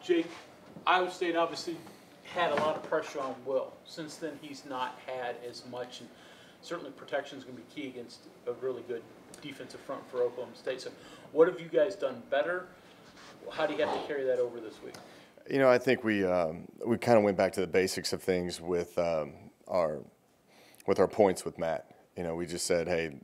Jake, Iowa State obviously had a lot of pressure on Will. Since then, he's not had as much, and certainly protection is going to be key against a really good defensive front for Oklahoma State. So what have you guys done better? How do you have to carry that over this week? You know, I think we kind of went back to the basics of things with our points with Matt. You know, we just said, hey,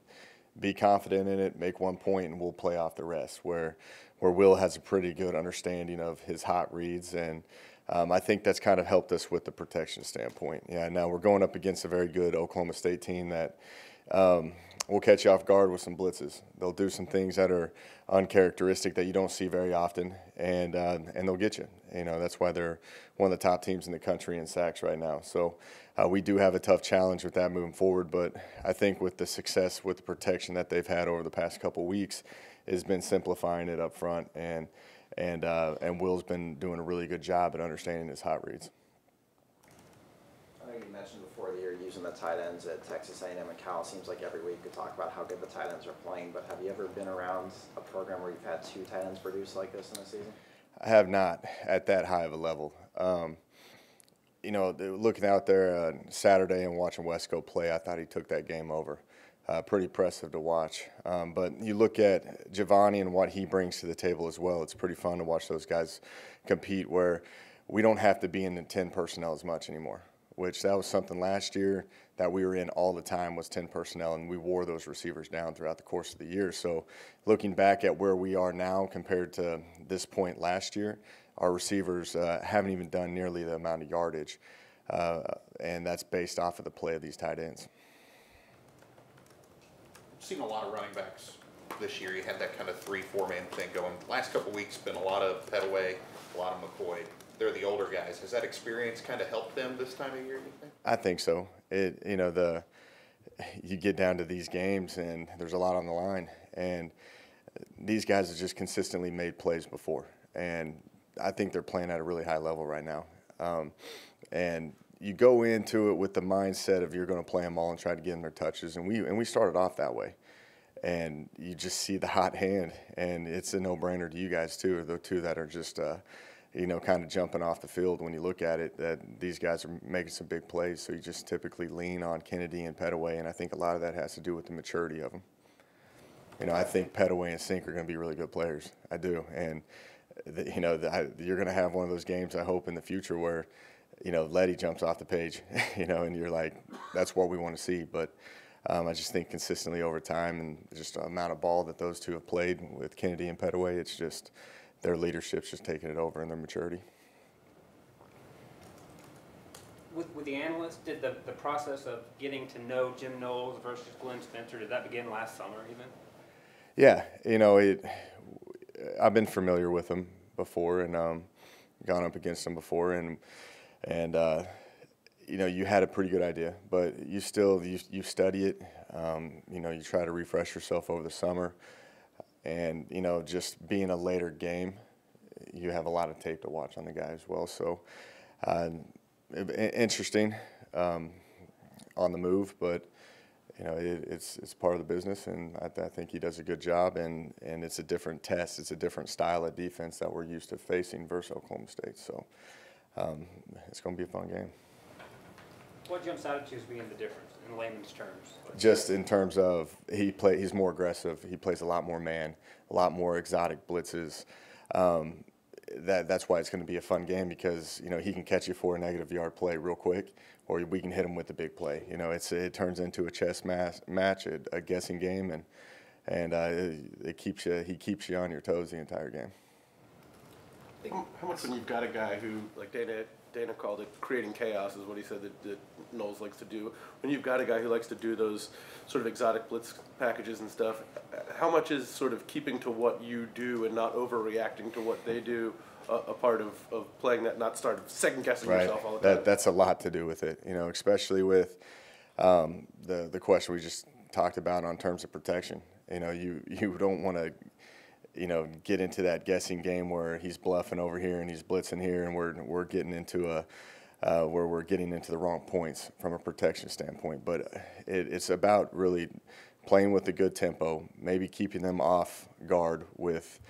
be confident in it, make 1 point, and we'll play off the rest. Where Will has a pretty good understanding of his hot reads, and I think that's kind of helped us with the protection standpoint. Yeah, now we're going up against a very good Oklahoma State team that will catch you off guard with some blitzes. They'll do some things that are uncharacteristic that you don't see very often, and they'll get you. You know, that's why they're one of the top teams in the country in sacks right now. So we do have a tough challenge with that moving forward, but I think with the success with the protection that they've had over the past couple weeks, has been simplifying it up front, and Will's been doing a really good job at understanding his hot reads. I know you mentioned before that you're using the tight ends at Texas A&M and Cal. Seems like every week you talk about how good the tight ends are playing, but have you ever been around a program where you've had 2 tight ends produce like this in a season? I have not at that high of a level. You know, looking out there Saturday and watching Wesco play, I thought he took that game over. Pretty impressive to watch. But you look at Giovanni and what he brings to the table as well. It's pretty fun to watch those guys compete where we don't have to be in the 10 personnel as much anymore, which that was something last year that we were in all the time was 10 personnel, and we wore those receivers down throughout the course of the year. So looking back at where we are now compared to this point last year, our receivers haven't even done nearly the amount of yardage, and that's based off of the play of these tight ends. Seen a lot of running backs this year. You had that kind of 3-4 man thing going. Last couple of weeks been a lot of Petaway, a lot of McCoy. They're the older guys. Has that experience kind of helped them this time of year, you think? I think so. You know, you get down to these games and there's a lot on the line, and these guys have just consistently made plays before, and I think they're playing at a really high level right now. And you go into it with the mindset of you're going to play them all and try to get them their touches, and we started off that way. And you just see the hot hand, and it's a no-brainer to you guys too, the two that are just you know, kind of jumping off the field when you look at it, that these guys are making some big plays. So you just typically lean on Kennedy and Petaway, and I think a lot of that has to do with the maturity of them. You know, I think Petaway and Sink are going to be really good players. I do, and you know, you're going to have one of those games, I hope, in the future where, you know, Letty jumps off the page, you know, and you're like, that's what we want to see. But I just think consistently over time and just the amount of ball that those two have played with Kennedy and Petaway, it's just their leadership's just taking it over and their maturity. With the analysts, did the process of getting to know Jim Knowles versus Glenn Spencer, did that begin last summer even? Yeah, you know, I've been familiar with them before and gone up against them before, and you know, you had a pretty good idea, but you still you study it. You know, you try to refresh yourself over the summer, and you know, just being a later game, you have a lot of tape to watch on the guy as well. So interesting on the move, but you know, it's part of the business, and I think he does a good job, and it's a different test. It's a different style of defense that we're used to facing versus Oklahoma State. So it's going to be a fun game. What jumps out at you as being the difference in layman's terms? Just in terms of he's more aggressive. He plays a lot more man, a lot more exotic blitzes. That's why it's going to be a fun game, because you know, he can catch you for a negative yard play real quick, or we can hit him with a big play. You know, it turns into a chess match, a guessing game, and he keeps you on your toes the entire game. How much when you've got a guy who, like Dana called it, creating chaos is what he said that Knowles likes to do. When you've got a guy who likes to do those sort of exotic blitz packages and stuff, how much is sort of keeping to what you do and not overreacting to what they do a part of playing that, not start second-guessing yourself all the time? That's a lot to do with it, you know, especially with the question we just talked about on terms of protection. You know, you don't want to, you know, get into that guessing game where he's bluffing over here and he's blitzing here, and we're getting into where we're getting into the wrong points from a protection standpoint. But it's about really playing with a good tempo, maybe keeping them off guard with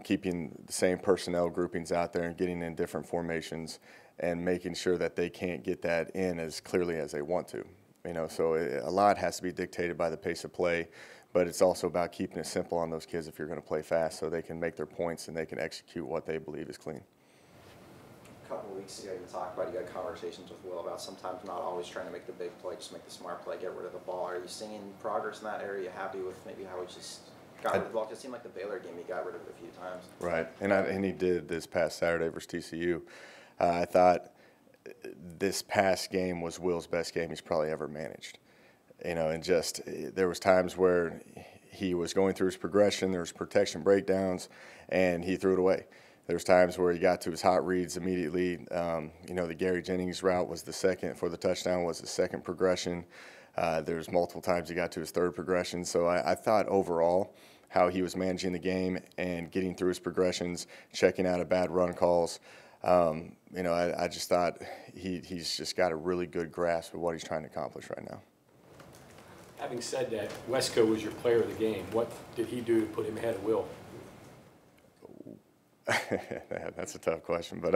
keeping the same personnel groupings out there and getting in different formations and making sure that they can't get that in as clearly as they want to. So a lot has to be dictated by the pace of play, but it's also about keeping it simple on those kids if you're going to play fast so they can make their points and they can execute what they believe is clean. A couple of weeks ago, you talked about, you had conversations with Will about sometimes not always trying to make the big play, just make the smart play, get rid of the ball. Are you seeing progress in that area? Are you happy with maybe how he just got rid of the ball? Because it seemed like the Baylor game, he got rid of it a few times. Right, and he did this past Saturday versus TCU. I thought this past game was Will's best game he's probably ever managed. And just there was times where he was going through his progression, there was protection breakdowns, and he threw it away. There's times where he got to his hot reads immediately. The Gary Jennings route was the second for the touchdown, was the second progression. There's multiple times he got to his third progression. So I thought overall how he was managing the game and getting through his progressions, checking out of bad run calls. I just thought he's just got a really good grasp of what he's trying to accomplish right now. Having said that, Wesco was your player of the game. What did he do to put him ahead of Will? That's a tough question, but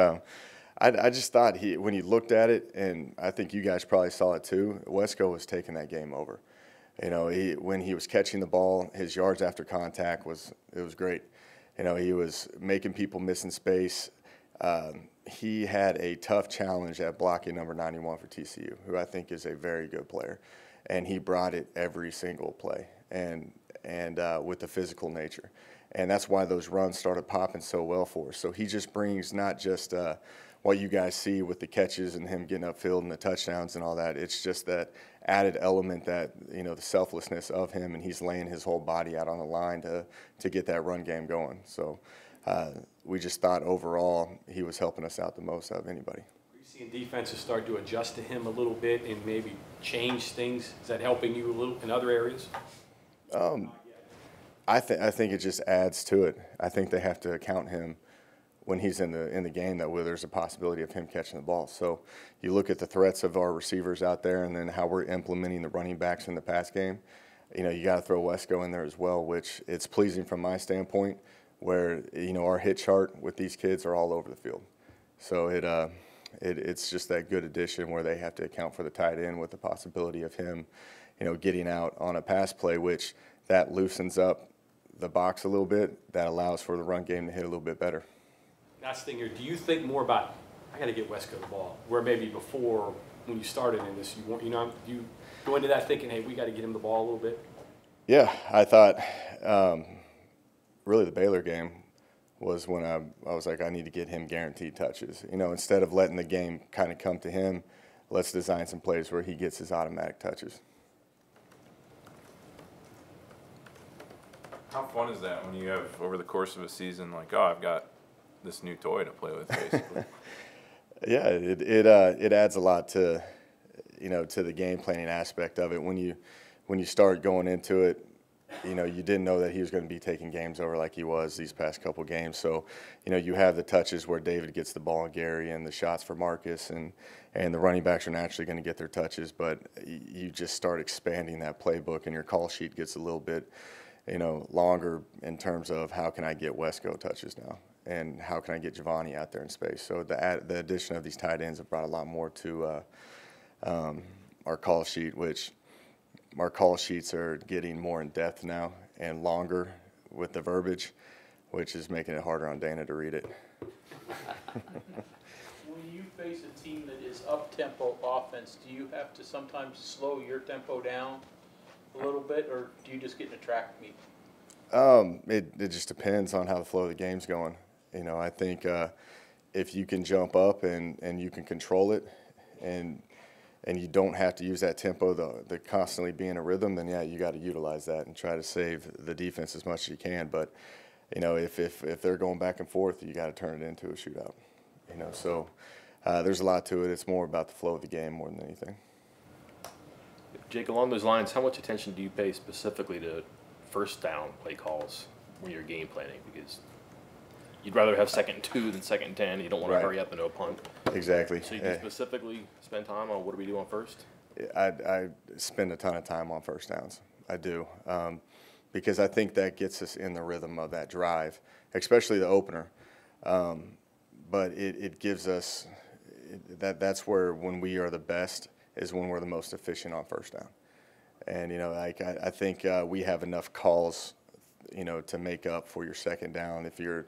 I just thought when you looked at it, and I think you guys probably saw it too, Wesco was taking that game over. When he was catching the ball, his yards after contact was great. He was making people miss in space. He had a tough challenge at blocking number 91 for TCU, who I think is a very good player, and he brought it every single play, and with the physical nature. And that's why those runs started popping so well for us. So he just brings not just what you guys see with the catches and him getting upfield and the touchdowns and all that. It's just that added element that, the selflessness of him, and he's laying his whole body out on the line to get that run game going. So we just thought overall he was helping us out the most out of anybody. Are you seeing defenses start to adjust to him a little bit and maybe change things? Is that helping you a little in other areas? I think it just adds to it. I think they have to account him when he's in the game that where there's a possibility of him catching the ball. So you look at the threats of our receivers out there, and then how we're implementing the running backs in the pass game. You got to throw Wesco in there as well, which it's pleasing from my standpoint, where our hit chart with these kids are all over the field. So it's just that good addition where they have to account for the tight end with the possibility of him, getting out on a pass play, which that loosens up the box a little bit. That allows for the run game to hit a little bit better. Last thing here, do you think more about, I got to get Wesco the ball, where maybe before when you started in this, you go into that thinking, hey, we got to get him the ball a little bit? Yeah, I thought really the Baylor game was when I was like, I need to get him guaranteed touches. Instead of letting the game kind of come to him, let's design some plays where he gets his automatic touches. How fun is that when you have, over the course of a season, like, oh, I've got this new toy to play with, basically? Yeah, it adds a lot to, to the game planning aspect of it. When you start going into it, you didn't know that he was going to be taking games over like he was these past couple games. So, you have the touches where David gets the ball and Gary, and the shots for Marcus, and the running backs are naturally going to get their touches. But you just start expanding that playbook, and your call sheet gets a little bit, longer in terms of how can I get Wesco touches now, and how can I get Giovanni out there in space. So the addition of these tight ends have brought a lot more to our call sheet, which our call sheets are getting more in depth now and longer with the verbiage, which is making it harder on Dana to read it. When you face a team that is up-tempo offense, do you have to sometimes slow your tempo down a little bit, or do you just get in a track meet? It just depends on how the flow of the game's going. I think if you can jump up and you can control it, and you don't have to use that tempo to constantly be in a rhythm, then yeah, you got to utilize that and try to save the defense as much as you can. But if they're going back and forth, you got to turn it into a shootout. So there's a lot to it. It's more about the flow of the game more than anything. Jake, along those lines, how much attention do you pay specifically to first down play calls when you're game planning? Because you'd rather have 2nd and 2 than 2nd and 10. You don't want to hurry up into a punt. Exactly. So you can specifically spend time on what do we do on first? I spend a ton of time on first downs. I do. Because I think that gets us in the rhythm of that drive. especially the opener. But it gives us that's where when we are the best is when we're the most efficient on first down. And like I think we have enough calls, to make up for your second down. If you're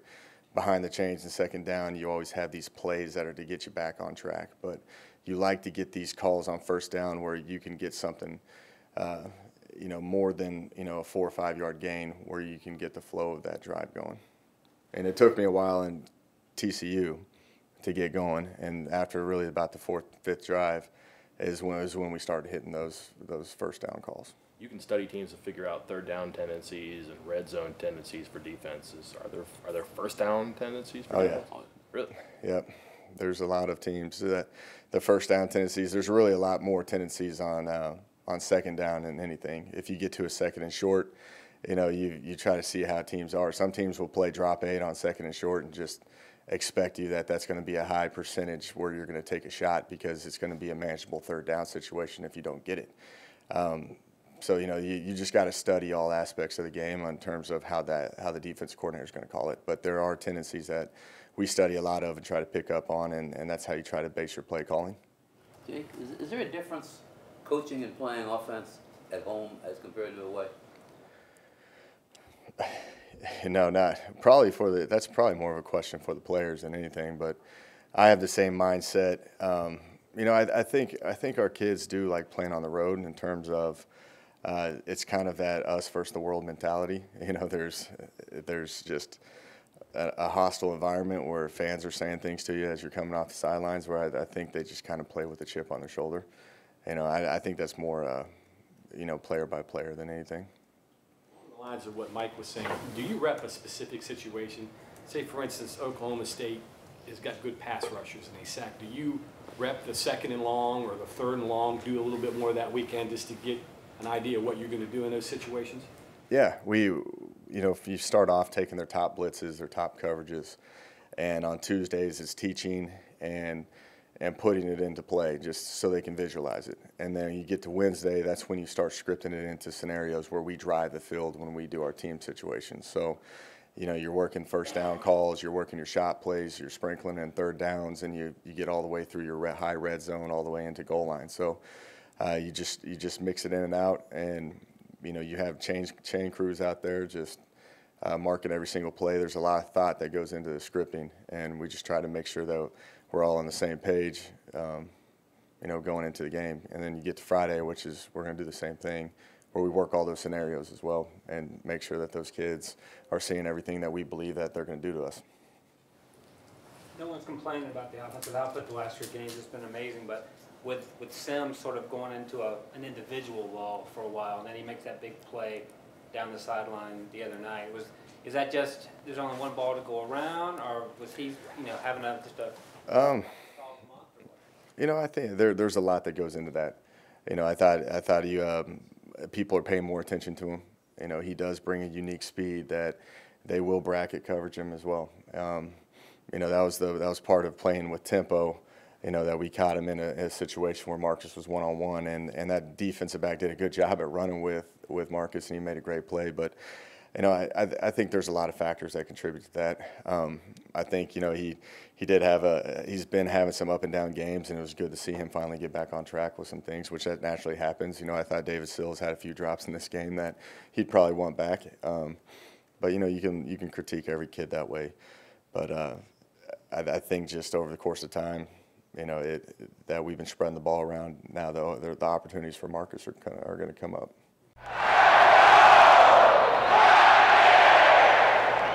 behind the chains in second down, you always have these plays that are to get you back on track. But you like to get these calls on first down where you can get something, more than a 4 or 5 yard gain, where you can get the flow of that drive going. And it took me a while in TCU to get going, and after really about the 4th, 5th drive is when we started hitting those first down calls. You can study teams to figure out third down tendencies and red zone tendencies for defenses. Are there first down tendencies for defense? Yeah. Really? Yep. There's a lot of teams that the first down tendencies. There's really a lot more tendencies on second down than anything. If you get to a second and short, you try to see how teams are. Some teams will play drop 8 on second and short and just expect you that's going to be a high percentage where you're going to take a shot because it's going to be a manageable third down situation if you don't get it. So you just got to study all aspects of the game in terms of how the defense coordinator is going to call it. But there are tendencies that we study a lot of and try to pick up on, and that's how you try to base your play calling. Jake, is there a difference coaching and playing offense at home as compared to away? No, not probably that's probably more of a question for the players than anything. But I have the same mindset. I think our kids do like playing on the road in terms of it's kind of that us versus the world mentality. There's just a hostile environment where fans are saying things to you as you're coming off the sidelines. Where I think they just kind of play with a chip on their shoulder. I think that's more player by player than anything. Lines of what Mike was saying, do you rep a specific situation? Say, for instance, Oklahoma State has got good pass rushers and they sack. Do you rep the second and long or the third and long, do a little bit more that weekend just to get an idea of what you're going to do in those situations? Yeah, if you start off taking their top blitzes, their top coverages, and on Tuesdays it's teaching and putting it into play just so they can visualize it. And then you get to Wednesday, that's when you start scripting it into scenarios where we drive the field when we do our team situations. So, you're working first down calls, you're working your shot plays, you're sprinkling in third downs, and you get all the way through your high red zone all the way into goal line. So you just mix it in and out, and, you have chain crews out there just marking every single play. There's a lot of thought that goes into the scripting, and we just try to make sure that we're all on the same page, going into the game. And then you get to Friday, which is we're going to do the same thing, where we work all those scenarios as well and make sure that those kids are seeing everything that we believe that they're going to do to us. No one's complaining about the offensive output the last 3 games. It's been amazing, but with Sims sort of going into an individual wall for a while, and then he makes that big play down the sideline the other night. Is that just there's only one ball to go around, or was he having just a I think there's a lot that goes into that. I thought people are paying more attention to him. He does bring a unique speed that they will bracket coverage him as well. That was part of playing with tempo. That we caught him in a situation where Marcus was one-on-one, and that defensive back did a good job at running with Marcus, and he made a great play. But I think there's a lot of factors that contribute to that. I think he's been having some up and down games, and it was good to see him finally get back on track with some things, which that naturally happens. I thought David Sills had a few drops in this game that he'd probably want back. But you can critique every kid that way. But I think just over the course of time, that we've been spreading the ball around. Now the opportunities for Marcus are going to come up.